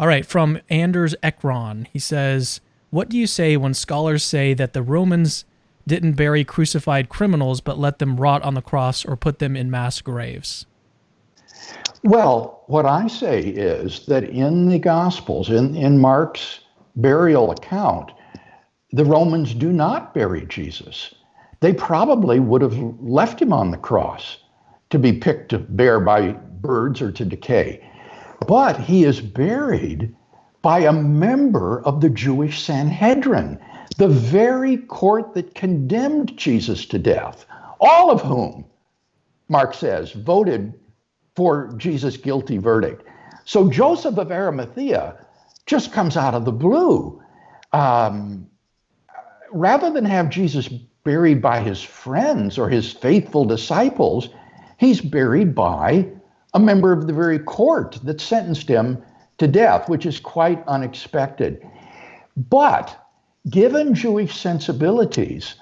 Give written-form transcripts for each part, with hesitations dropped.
All right, from Anders Ekron, he says, what do you say when scholars say that the Romans didn't bury crucified criminals but let them rot on the cross or put them in mass graves? Well, what I say is that in the Gospels, in Mark's burial account, the Romans do not bury Jesus. They probably would have left him on the cross to be picked to bear by birds or to decay. But he is buried by a member of the Jewish Sanhedrin, the very court that condemned Jesus to death, all of whom, Mark says, voted for Jesus' guilty verdict. So Joseph of Arimathea just comes out of the blue. Rather than have Jesus buried by his friends or his faithful disciples, he's buried by a member of the very court that sentenced him to death, which is quite unexpected. But given Jewish sensibilities,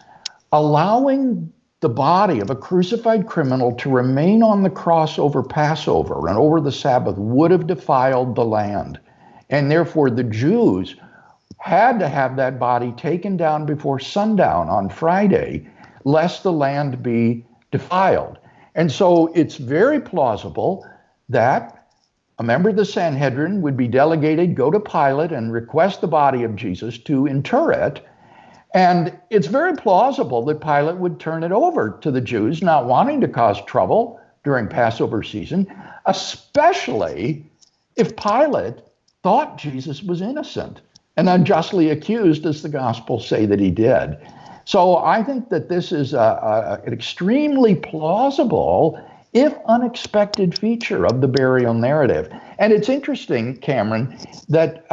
allowing the body of a crucified criminal to remain on the cross over Passover and over the Sabbath would have defiled the land. And therefore the Jews had to have that body taken down before sundown on Friday, lest the land be defiled. And so it's very plausible that a member of the Sanhedrin would be delegated, go to Pilate and request the body of Jesus to inter it. And it's very plausible that Pilate would turn it over to the Jews, not wanting to cause trouble during Passover season, especially if Pilate thought Jesus was innocent and unjustly accused, as the Gospels say that he did. So I think that this is an extremely plausible, if unexpected, feature of the burial narrative. And it's interesting, Cameron, that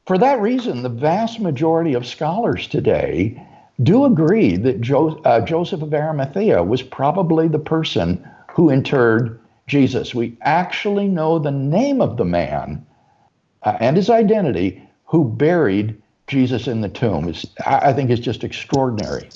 for that reason, the vast majority of scholars today do agree that Joseph of Arimathea was probably the person who interred Jesus. We actually know the name of the man and his identity who buried Jesus in the tomb. I think it's just extraordinary.